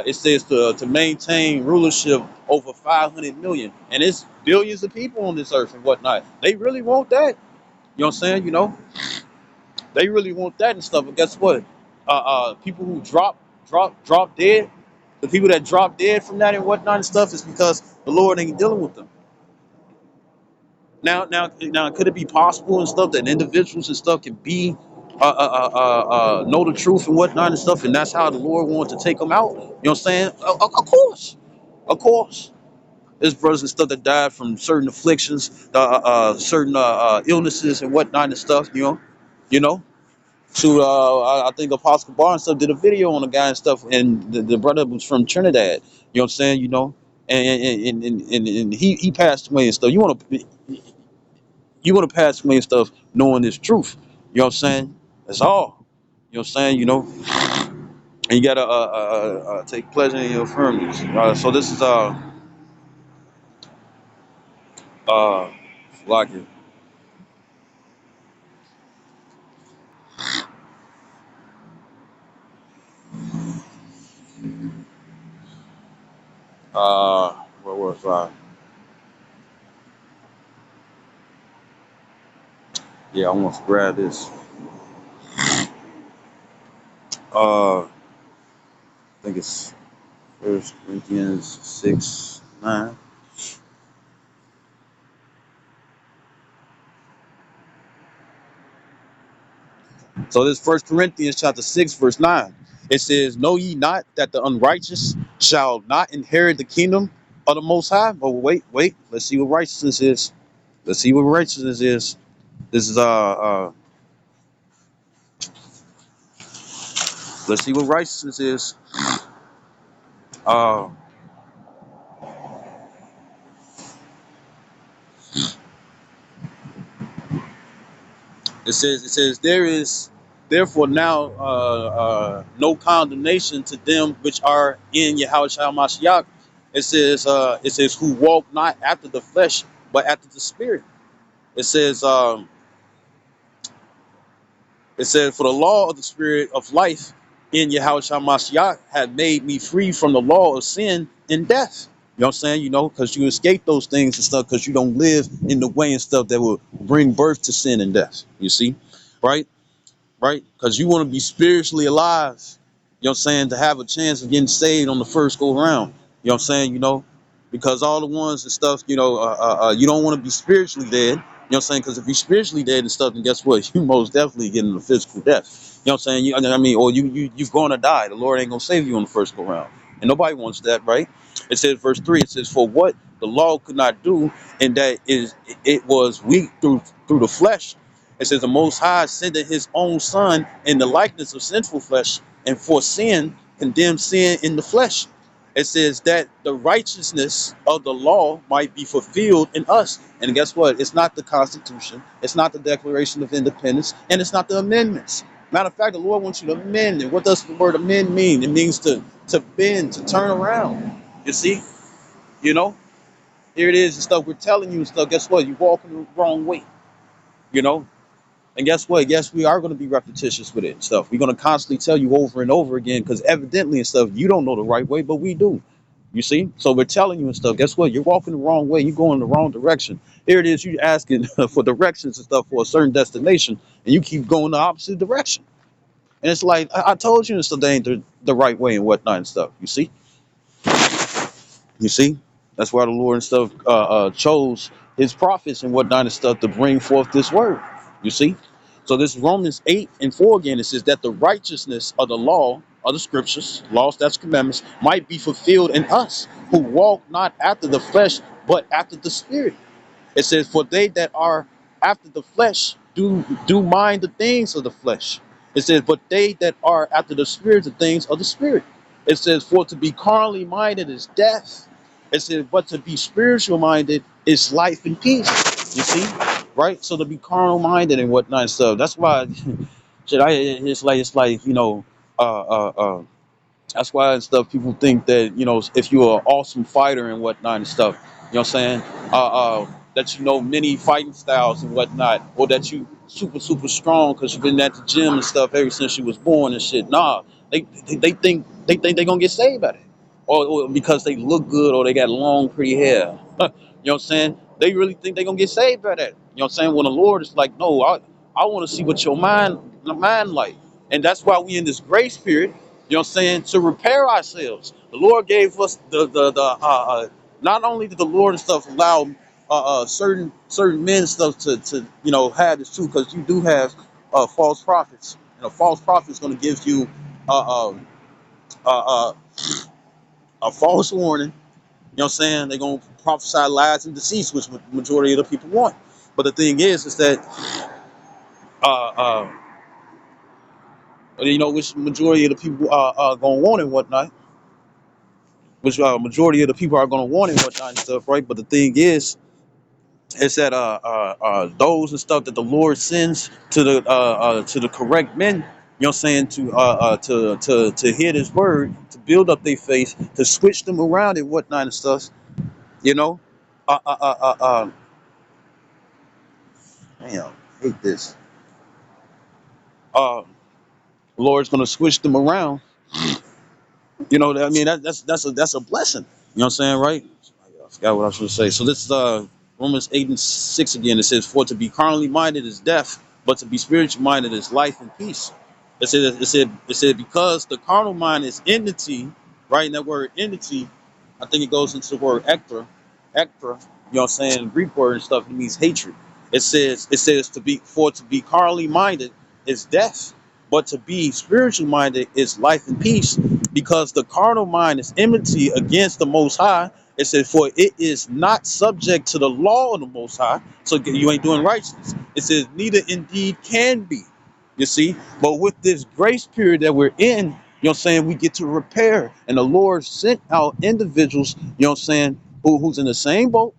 A: It says to maintain rulership over 500 million, and it's billions of people on this earth and whatnot. They really want that. You know what I'm saying? You know, they really want that and stuff. But guess what? People who drop dead, the people that drop dead from that and whatnot and stuff is because the Lord ain't dealing with them. Now, could it be possible and stuff that individuals and stuff can be know the truth and whatnot and stuff, and that's how the Lord wants to take them out? You know what I'm saying? Of course, of course. There's brothers and stuff that died from certain afflictions, certain illnesses and whatnot and stuff. You know. To I think Apostle Barr and stuff did a video on the guy and stuff, and the brother was from Trinidad. You know what I'm saying? You know, and he passed away and stuff. You want to pass away and stuff knowing this truth. You know what I'm saying? That's all. You know what I'm saying? You know, and you gotta take pleasure in your infirmities. So this is uh like it. Where was I? Yeah, I want to grab this. I think it's First Corinthians 6:9. So this First Corinthians chapter 6 verse 9. It says, "Know ye not that the unrighteous shall not inherit the kingdom of the Most High?" But wait. Let's see what righteousness is. Let's see what righteousness is. This is let's see what righteousness is. Uh, it says there is therefore now no condemnation to them which are in Yahushua Mashiach. It says who walk not after the flesh, but after the spirit. It says, for the law of the spirit of life in Yahushua Mashiach had made me free from the law of sin and death. You know what I'm saying? You know, because you escape those things and stuff because you don't live in the way and stuff that will bring birth to sin and death. You see? Right? Right? Because you want to be spiritually alive, you know what I'm saying, to have a chance of getting saved on the first go round. You know what I'm saying? You know, because all the ones and stuff, you know, you don't want to be spiritually dead. You know what I'm saying? Because if you're spiritually dead and stuff, then guess what? You most definitely getting a physical death. You know what I'm saying? I mean, or you're going to die. The Lord ain't going to save you on the first go round. And nobody wants that, right? It says, verse 3, it says, for what the law could not do, and that is it was weak through the flesh. It says the Most High sent his own Son in the likeness of sinful flesh, and for sin, condemned sin in the flesh. It says that the righteousness of the law might be fulfilled in us. And guess what? It's not the Constitution, it's not the Declaration of Independence, and it's not the amendments. Matter of fact, the Lord wants you to amend. And what does the word amend mean? It means to bend, to turn around. You see? You know? Here it is and stuff. We're telling you and stuff. Guess what? You're walking the wrong way. You know? And guess what? Yes, we are going to be repetitious with it and stuff. We're going to constantly tell you over and over again because evidently and stuff, you don't know the right way, but we do. You see? So we're telling you and stuff. Guess what? You're walking the wrong way. You're going the wrong direction. Here it is. You asking for directions and stuff for a certain destination, and you keep going the opposite direction. And it's like, I told you and stuff, that ain't the right way and whatnot and stuff. You see? You see? That's why the Lord and stuff chose his prophets and whatnot and stuff to bring forth this word. You see? So this Romans 8 and 4 again, it says that the righteousness of the law of the scriptures, laws, that's commandments, might be fulfilled in us who walk not after the flesh, but after the spirit. It says, for they that are after the flesh do mind the things of the flesh. It says, but they that are after the spirit, the things of the spirit. It says, for to be carnally minded is death. It says, but to be spiritual minded is life and peace. You see? Right? So to be carnal minded and whatnot and stuff. That's why it's like, you know, that's why and stuff people think that, you know, if you're an awesome fighter and whatnot and stuff, you know what I'm saying? That you know many fighting styles and whatnot, or that you super strong because you've been at the gym and stuff ever since you was born and shit. Nah, they think they gonna get saved at it, or because they look good or they got long pretty hair. You know what I'm saying? They really think they gonna get saved by that. You know what I'm saying? When the Lord is like, no, I want to see what your mind like, and that's why we in this grace period. You know what I'm saying? To repair ourselves. The Lord gave us not only did the Lord and stuff allow certain men and stuff to you know have this too, because you do have false prophets, and a false prophet is going to give you uh, uh, uh, a false warning. You know what I'm saying? They're going to prophesy lies and deceits, which the majority of the people want. But the thing is that uh, uh, you know which majority of the people are going to want and whatnot, which majority of the people are going to want and whatnot and stuff, right? But the thing is that those and stuff that the Lord sends to the correct men, you know what I'm saying, to hear His word, to build up their faith, to switch them around and whatnot and stuff, you know. Uh, uh, uh, uh, uh, Damn, I hate this. Uh, Lord's gonna switch them around. You know, I mean that's a blessing. You know what I'm saying, right? I forgot what I was going to say. So this is Romans 8 and 6 again. It says, for to be carnally minded is death, but to be spiritually minded is life and peace. It said because the carnal mind is enmity, right? And that word enmity, I think it goes into the word ectra, you know what I'm saying, Greek word and stuff, it means hatred. It says to be carnally minded is death, but to be spiritually minded is life and peace, because the carnal mind is enmity against the most high. It says, for it is not subject to the law of the most high. So you ain't doing righteousness. It says, neither indeed can be. You see? But with this grace period that we're in, you know what I'm saying, we get to repair. And the Lord sent out individuals, you know what I'm saying, who's in the same boat.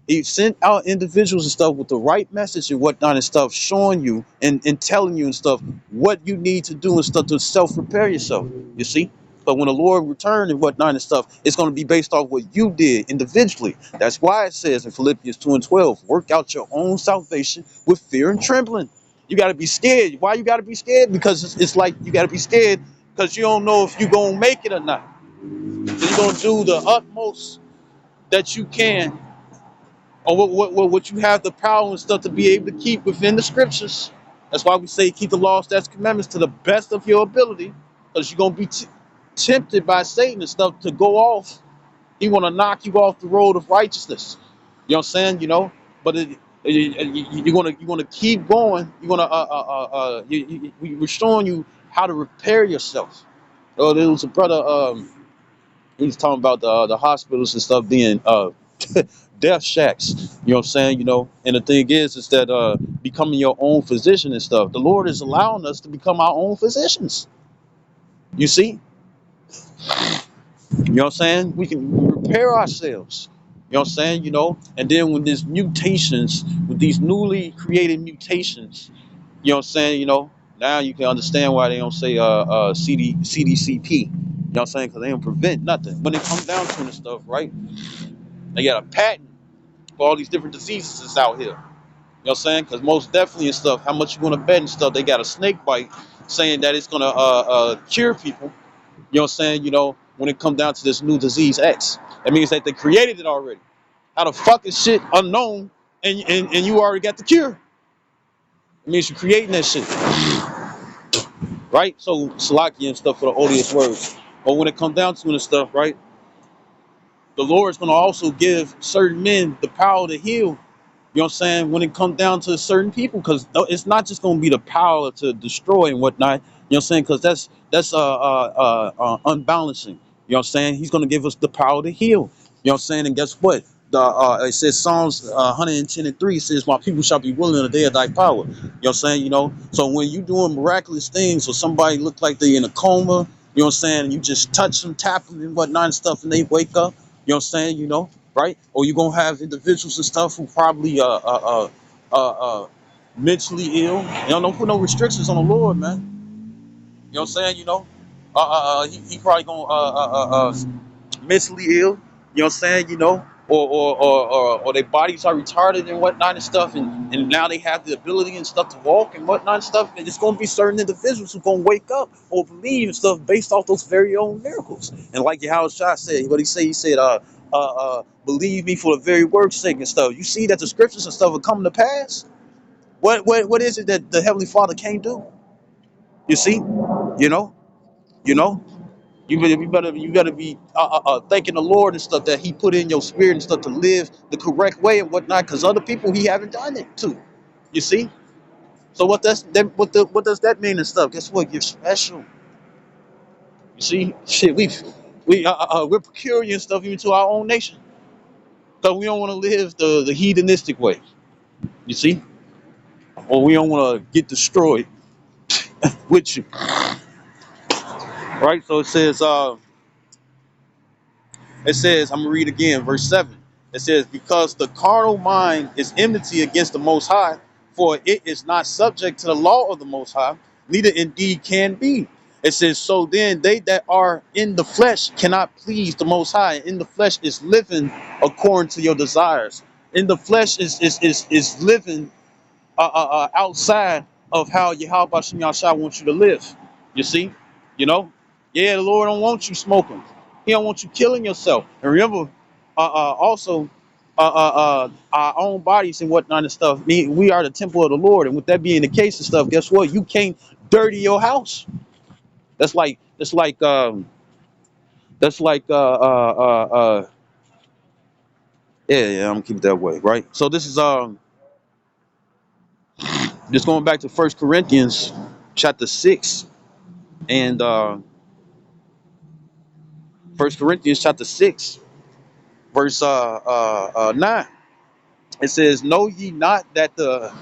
A: He sent out individuals and stuff with the right message and whatnot and stuff, showing you and telling you and stuff what you need to do and stuff to self-repair yourself. You see? But when the Lord returns and whatnot and stuff, it's going to be based off what you did individually. That's why it says in Philippians 2 and 12, work out your own salvation with fear and trembling. You got to be scared. Why you got to be scared? Because it's like you got to be scared because you don't know if you're going to make it or not. So you're going to do the utmost that you can, or what you have the power and stuff to be able to keep within the scriptures. That's why we say keep the law, statutes, commandments to the best of your ability, because you're gonna be tempted by Satan and stuff to go off. He want to knock you off the road of righteousness. You know what I'm saying? But you're gonna keep going. You're gonna we're showing you how to repair yourself. Oh, there was a brother. He was talking about the hospitals and stuff being death shacks. You know what I'm saying? And the thing is that becoming your own physician and stuff. The Lord is allowing us to become our own physicians. You see? You know what I'm saying? We can repair ourselves. You know what I'm saying? And then when there's mutations, with these newly created mutations, you know what I'm saying? Now you can understand why they don't say CDCP. You know what I'm saying? Because they don't prevent nothing. When it comes down to the stuff, right? They got a patent for all these different diseases that's out here. You know what I'm saying? Because most definitely and stuff, how much you want to bet and stuff, they got a snake bite saying that it's going to cure people. You know what I'm saying? When it comes down to this new disease X, that means that they created it already. How the fuck is shit unknown and you already got the cure? It means you're creating that shit, right? So Salaki and stuff for the odious words. But when it comes down to it and stuff, right? The Lord is going to also give certain men the power to heal. You know what I'm saying? When it comes down to certain people, because it's not just going to be the power to destroy and whatnot. You know what I'm saying? Because that's unbalancing. You know what I'm saying? He's going to give us the power to heal. You know what I'm saying? And guess what? It says Psalms 110 and 3 says, "My people shall be willing in the day of thy power." You know what I'm saying? So when you doing miraculous things, or somebody look like they in a coma, you know what I'm saying? And you just touch them, tap them, and whatnot and stuff, and they wake up. You know what I'm saying? Right? Or you're gonna have individuals and stuff who probably mentally ill. Don't put no restrictions on the Lord, man. You know what I'm saying? He probably gonna mentally ill. You know what I'm saying? Or their bodies are retarded and whatnot and stuff, and now they have the ability and stuff to walk and whatnot and stuff. And it's gonna be certain individuals who gonna wake up or believe and stuff based off those very own miracles. And like Yahweh Shah said, what he said, believe me for the very word's sake and stuff. You see that the scriptures and stuff are coming to pass. What is it that the Heavenly Father can't do? You see, you know, you know. You better be thanking the Lord and stuff that He put in your spirit and stuff to live the correct way and whatnot. Because other people He haven't done it to. You see. So what does that mean and stuff? Guess what? You're special. You see, shit. We're peculiar and stuff even to our own nation. Because we don't want to live the hedonistic way. You see, or we don't want to get destroyed with you. Right. So it says, I'm gonna read again, verse 7. It says, because the carnal mind is enmity against the Most High, for it is not subject to the law of the Most High, neither indeed can be. It says, so then they that are in the flesh cannot please the Most High. In the flesh is living according to your desires. In the flesh is living outside of how Yahweh Bashem Yahshua wants you to live. You see? You know? Yeah, the Lord don't want you smoking. He don't want you killing yourself. And remember, also, our own bodies and whatnot and stuff, we are the temple of the Lord. And with that being the case and stuff, guess what? You can't dirty your house. That's like yeah, I'm gonna keep it that way, right? So this is just going back to First Corinthians chapter 6 and 1 Corinthians chapter 6 verse 9. It says, know ye not that the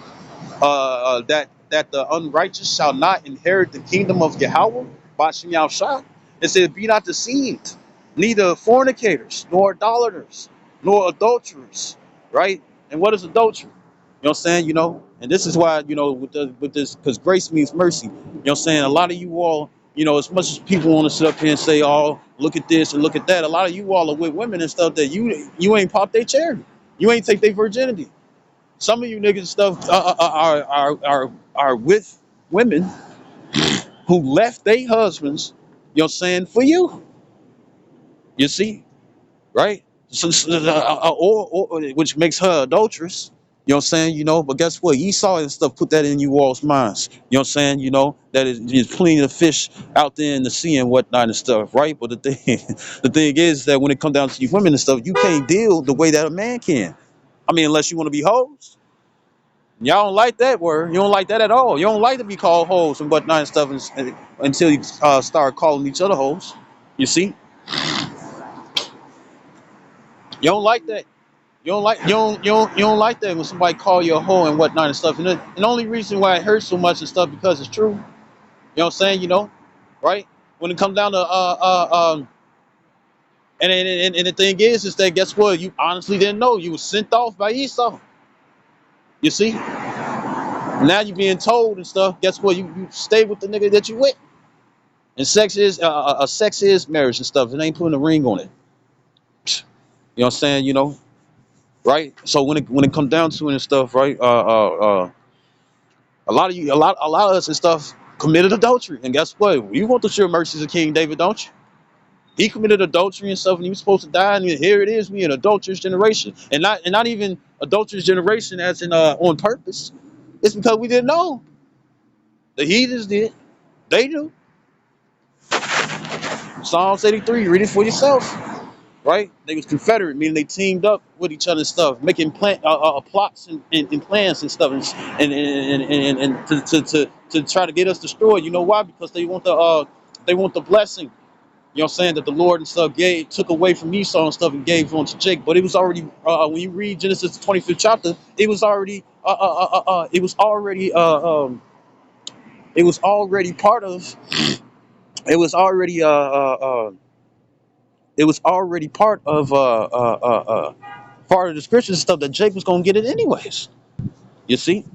A: unrighteous shall not inherit the kingdom of Yahweh? Bashim Yahushua. It says, be not deceived, neither fornicators, nor idolaters, nor adulterers. Right? And what is adultery? You know what I'm saying? And this is why, with this, because grace means mercy. You know what I'm saying? A lot of you all, You know, as much as people want to sit up here and say, "Oh, look at this and look at that," a lot of you all are with women and stuff that you ain't popped their cherry, you ain't take their virginity. Some of you niggas and stuff are with women who left their husbands, you know what I'm saying, for you. You see, right? Or which makes her adulteress. You know what I'm saying? You know, but guess what? Esau and stuff put that in you all's minds. You know what I'm saying? You know, that is plenty of fish out there in the sea and whatnot and stuff, right? But the thing the thing is that when it comes down to you women and stuff, you can't deal the way that a man can. I mean, unless you want to be hoes. Y'all don't like that word. You don't like that at all. You don't like to be called hoes and whatnot and stuff until you start calling each other hoes. You see? You don't like that. You don't like that when somebody call you a hoe and whatnot and stuff. And the only reason why it hurts so much and stuff because it's true. You know what I'm saying? You know, right? When it comes down to and the thing is that guess what? You honestly didn't know you was sent off by Esau. You see? Now you're being told and stuff. Guess what? You stay with the nigga that you with. And sex is marriage and stuff. It ain't putting a ring on it. You know what I'm saying? You know, right? So when it comes down to it and stuff, right? A lot of you, a lot of us and stuff committed adultery. And guess what? You want the sure mercies of King David, don't you? He committed adultery and stuff, and he was supposed to die. And here it is, we an adulterous generation, and not even adulterous generation as in on purpose. It's because we didn't know. The heathens did. They knew. Psalms 83. Read it for yourself. Right? They was confederate, meaning they teamed up with each other and stuff, making plots and plans and stuff, and to try to get us destroyed. You know why? Because they want the blessing. You know what I'm saying, that the Lord and stuff took away from Esau and stuff and gave on to Jacob. But it was already when you read Genesis the 25th chapter, it was already part of it was already it was already part of the scriptures and stuff that Jake was gonna get it anyways. You see,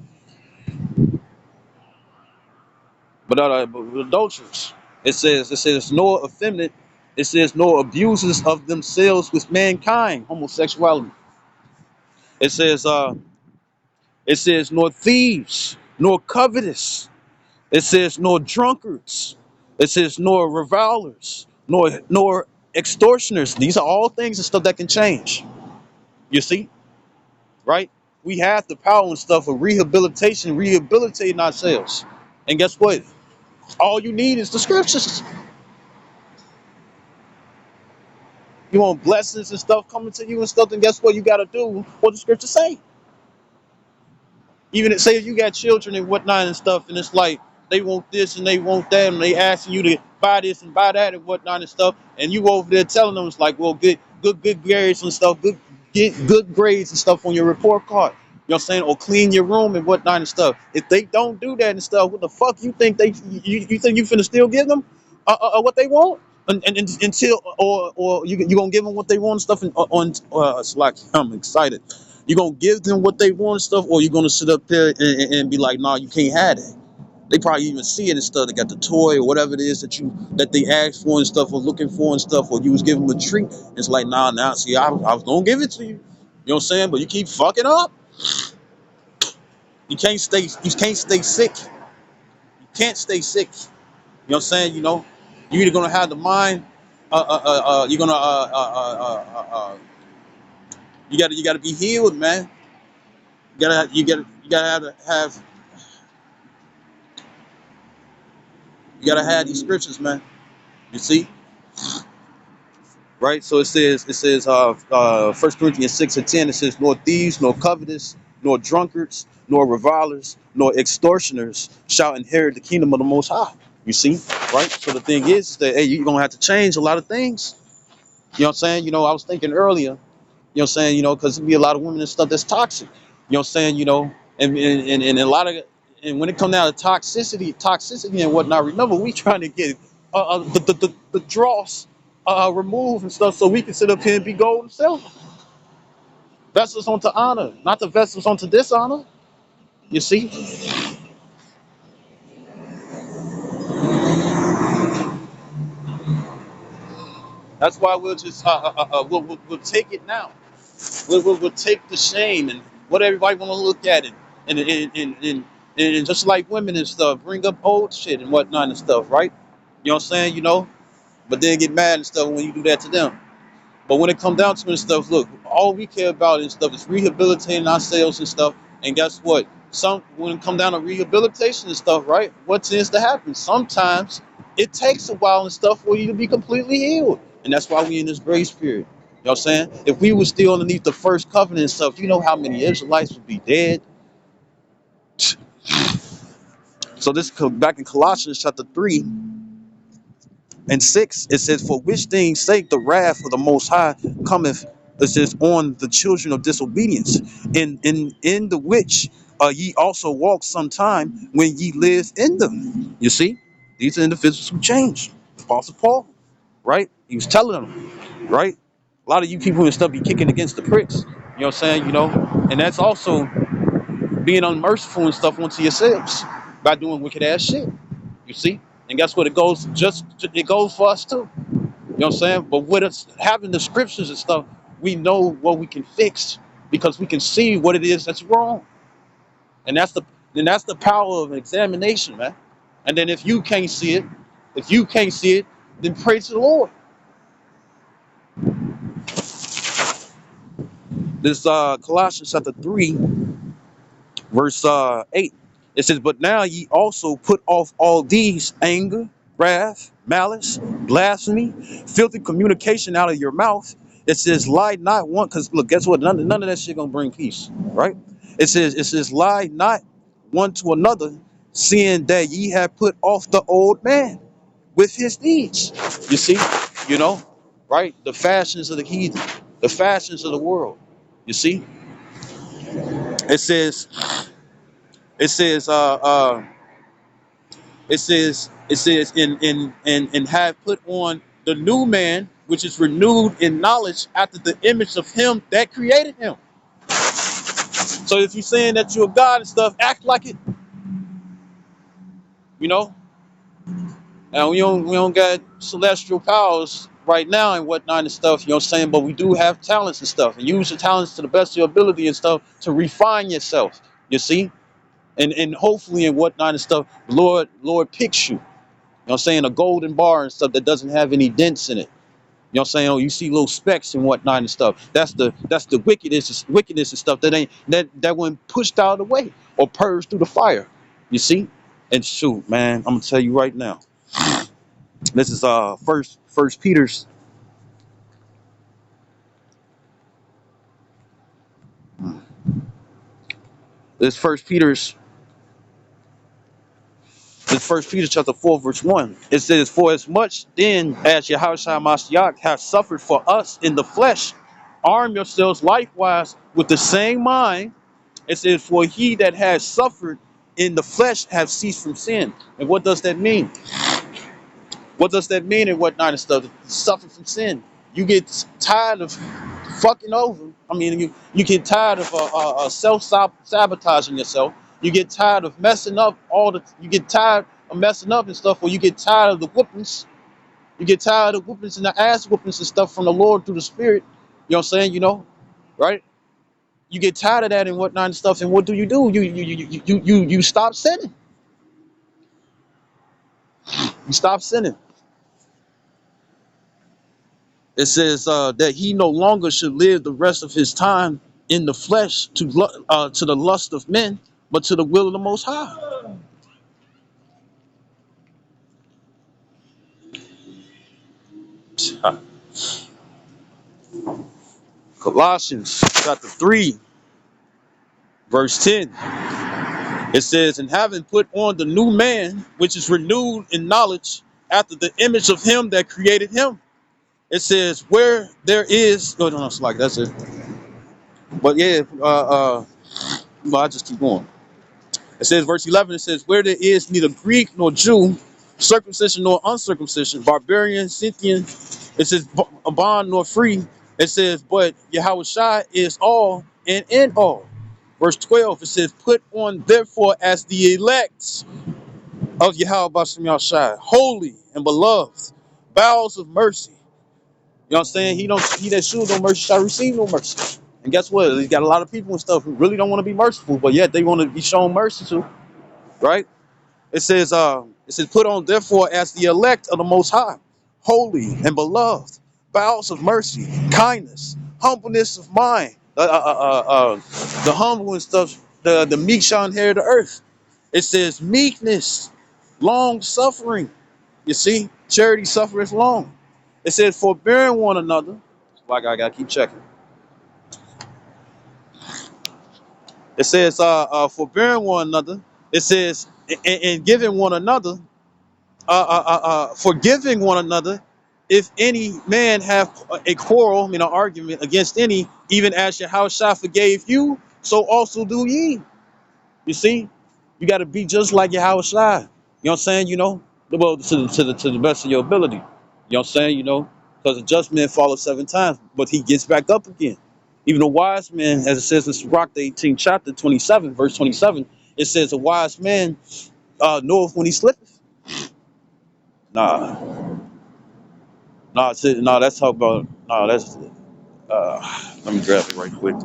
A: but adulterers, it says nor effeminate, it says nor abusers of themselves with mankind, homosexuality. It says nor thieves, nor covetous. It says nor drunkards. It says nor revilers, nor extortioners. These are all things and stuff that can change. You see, right? We have the power and stuff of rehabilitating ourselves. And guess what? All you need is the scriptures. You want blessings and stuff coming to you and stuff, and guess what you got to do? What the scriptures say. Even say if you got children and whatnot and stuff, and it's like they want this and they want that, and they asking you to buy this and buy that and whatnot and stuff, and you over there telling them it's like, well, good grades and stuff, get good grades and stuff on your report card. You know what I'm saying? Or clean your room and whatnot and stuff. If they don't do that and stuff, what the fuck you think you think you finna still give them what they want? Until or you gonna give them what they want and stuff it's like I'm excited. You gonna give them what they want and stuff, or you gonna sit up there and be like, nah, you can't have it. They probably even see it and stuff. They got the toy or whatever it is that they asked for and stuff, or looking for and stuff, or you was giving them a treat. It's like, nah, now see, I was gonna give it to you. You know what I'm saying? But you keep fucking up. You can't stay sick. You can't stay sick. You know what I'm saying? You know, you're either gonna have the mind. You're gonna you gotta be healed, man. You gotta have these scriptures, man. You see, right? So it says 1 Corinthians 6:10. It says, nor thieves, nor covetous, nor drunkards, nor revilers, nor extortioners shall inherit the kingdom of the Most High. You see, right? So the thing is that hey, you're gonna have to change a lot of things. You know what I'm saying? You know, I was thinking earlier. You know what I'm saying? You know, because there be a lot of women and stuff that's toxic. You know what I'm saying? You know, and a lot of and when it comes down to toxicity and whatnot, remember we trying to get the dross removed and stuff so we can sit up here and be gold and silver. Vessels unto honor, not the vessels unto dishonor. You see? That's why we'll just we'll take it now. We'll take the shame and what everybody want to look at it, and just like women and stuff, bring up old shit and whatnot and stuff, right? You know what I'm saying? You know, but then get mad and stuff when you do that to them. But when it comes down to it and stuff, look, all we care about and stuff is rehabilitating ourselves and stuff. And guess what? Some when it comes down to rehabilitation and stuff, right? What tends to happen? Sometimes it takes a while and stuff for you to be completely healed. And that's why we in this grace period. You know what I'm saying? If we were still underneath the first covenant and stuff, you know how many Israelites would be dead? So this back in Colossians chapter 3 and 6, it says, for which things sake the wrath of the Most High cometh, it says, on the children of disobedience, in the which ye also walked sometime when ye lived in them. You see, these are individuals who changed. Apostle Paul, right? He was telling them, right? A lot of you people and stuff be kicking against the pricks. You know what I'm saying? You know, and that's also being unmerciful and stuff onto yourselves by doing wicked ass shit. You see? And guess what? It goes for us too. You know what I'm saying? But with us having the scriptures and stuff, we know what we can fix because we can see what it is that's wrong. And that's the power of examination, man. And then if you can't see it, then praise the Lord. This Colossians chapter 3, verse 8. It says, but now ye also put off all these: anger, wrath, malice, blasphemy, filthy communication out of your mouth. It says, lie not one, because look, guess what? None of that shit gonna bring peace, right? It says, lie not one to another, seeing that ye have put off the old man with his deeds. You see, you know, right? The fashions of the heathen, the fashions of the world. You see, it says, it says, it says and have put on the new man, which is renewed in knowledge after the image of him that created him. So if you're saying that you're God and stuff, act like it, you know. And we don't got celestial powers right now and whatnot and stuff, you know what I'm saying? But we do have talents and stuff. And use your talents to the best of your ability and stuff to refine yourself. You see? And hopefully and whatnot and stuff, Lord picks you. You know what I'm saying? A golden bar and stuff that doesn't have any dents in it. You know what I'm saying? Oh, you see little specks and whatnot and stuff. That's the wickedness and stuff that wasn't pushed out of the way or purged through the fire. You see? And shoot, man, I'm gonna tell you right now. This is first Peter's. This first Peter's. This first Peter chapter 4 verse 1. It says, for as much then as Yahushua Mashiach hath suffered for us in the flesh, arm yourselves likewise with the same mind. It says, for he that has suffered in the flesh have ceased from sin. And what does that mean? What does that mean and whatnot and stuff? Suffer from sin. You get tired of fucking over. I mean, you get tired of self-sabotaging yourself. You get tired of messing up you get tired of messing up and stuff, or you get tired of the whoopings. You get tired of whoopings and the ass whoopings and stuff from the Lord through the Spirit. You know what I'm saying? You know, right? You get tired of that and whatnot and stuff, and what do? You stop sinning. You stop sinning. It says that he no longer should live the rest of his time in the flesh to the lust of men, but to the will of the Most High. Colossians chapter 3, verse 10. It says, and having put on the new man, which is renewed in knowledge after the image of him that created him. It says, where there is, no, it's like that's it. But yeah, I just keep going. It says, verse 11, it says, where there is neither Greek nor Jew, circumcision nor uncircumcision, barbarian, Scythian, it says, bond nor free. It says, but Yahushua is all and in all. Verse 12, it says, put on therefore as the elect of Yahweh Bashem Yahushua, holy and beloved, bowels of mercy, You know what I'm saying? He that shows no mercy shall receive no mercy. And guess what? You got a lot of people and stuff who really don't want to be merciful, but yet they want to be shown mercy to, right? It says, put on therefore as the elect of the Most High, holy and beloved, bowels of mercy, kindness, humbleness of mind, the humble and stuff, the meek shall inherit the earth. It says meekness, long suffering. You see, charity suffereth long. It says forbearing one another. Like I gotta keep checking. It says forbearing one another. It says and giving one another forgiving one another, if any man have a quarrel, argument against any, even as your house shall forgave you, so also do ye. You see, you got to be just like your house shall. You know what I'm saying? Well, to the best of your ability. You know what I'm saying? Because the just man falls 7 times, but he gets back up again. Even a wise man, as it says in Sirach, the 18th chapter, 27, verse 27, it says a wise man knoweth when he slippeth. Nah, No, no, that's talk about no, that's let me grab it right quick.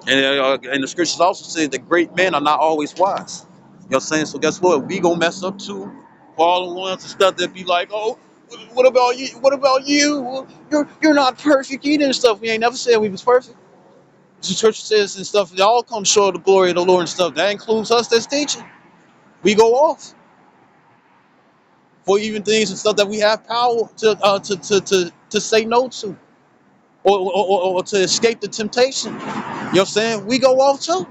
A: And the scriptures also say that great men are not always wise. You know what I'm saying? So guess what? We gonna mess up too. For all the ones and stuff that be like, oh, what about you? What about you? Well, you're not perfect either and stuff. We ain't never said we was perfect. The church says and stuff, they all come short of the glory of the Lord and stuff. That includes us that's teaching. We go off for even things and stuff that we have power to say no to. Or to escape the temptation. You know what I'm saying? We go off too.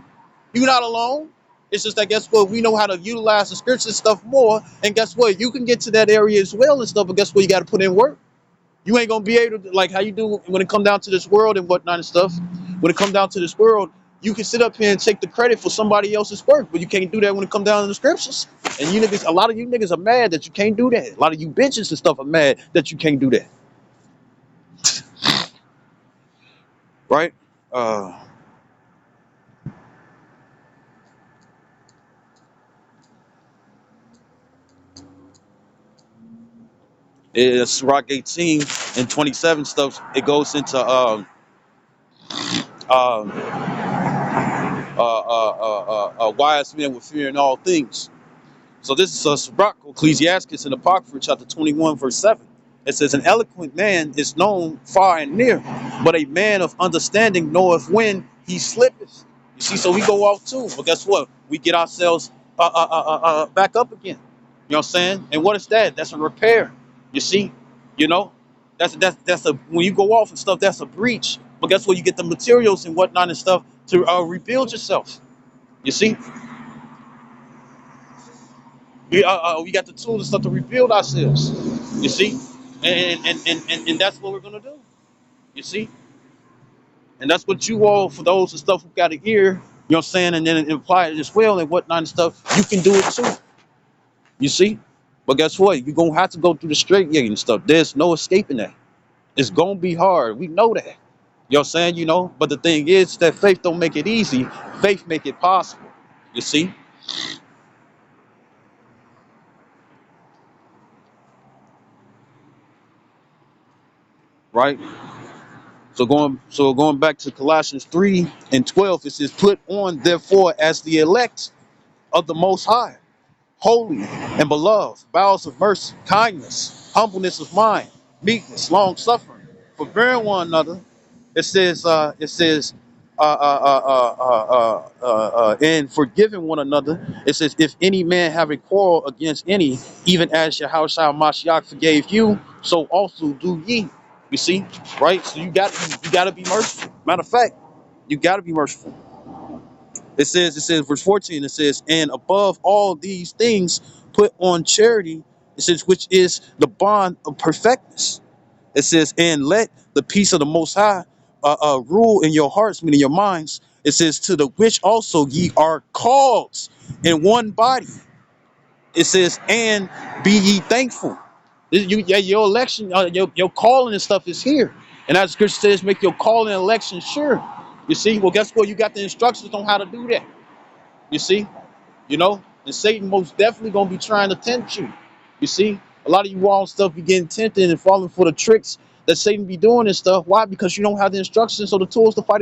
A: You're not alone. It's just that guess what? We know how to utilize the scripture stuff more. And guess what? You can get to that area as well and stuff, but guess what? You got to put in work. You ain't gonna be able to like how you do when it come down to this world and whatnot and stuff. When it come down to this world, you can sit up here and take the credit for somebody else's work, but you can't do that when it come down to the scriptures. And you niggas, a lot of you niggas are mad that you can't do that. A lot of you bitches and stuff are mad that you can't do that. Right? Uh It's Rock 18 and 27 stuff. It goes into um, wise men with fear in all things. So this is Sirach, Ecclesiastes in Apocrypha, chapter 21, verse 7. It says, an eloquent man is known far and near, but a man of understanding knoweth when he slippeth. You see, so we go off too. But guess what? We get ourselves back up again. You know what I'm saying? And what is that? That's a repair. You see? You know? That's a when you go off and stuff, that's a breach. But guess what? You get the materials and whatnot and stuff to rebuild yourself. You see? We got the tools and stuff to rebuild ourselves. You see, and that's what we're gonna do. You see, and that's what you all for those and stuff who got an ear. You know what I'm saying, and then apply it as well and whatnot and stuff. You can do it too. You see, but guess what? You're gonna have to go through the straight gate and stuff. There's no escaping that. It's gonna be hard. We know that. You know what I'm saying? But the thing is that faith don't make it easy. Faith make it possible. You see, right? So going back to Colossians 3 and 12, it says, put on therefore as the elect of the Most High, holy and beloved, bowels of mercy, kindness, humbleness of mind, meekness, long suffering, forbearing one another. It says, and forgiving one another. It says, if any man have a quarrel against any, even as your house shall Mashiach forgave you, so also do ye. You see, right? So you got to be merciful. Matter of fact, you got to be merciful. It says, verse 14. It says, and above all these things, put on charity. It says, which is the bond of perfectness. It says, and let the peace of the Most High rule in your hearts, meaning your minds. It says, to the which also ye are called in one body. It says, and be ye thankful. Your election, your calling and stuff is here. And as the scripture says, make your calling and election sure. You see, well, guess what? You got the instructions on how to do that. You see, and Satan most definitely gonna be trying to tempt you. You see, A lot of you all stuff be getting tempted and falling for the tricks that Satan be doing and stuff. Why? Because you don't have the instructions or the tools to fight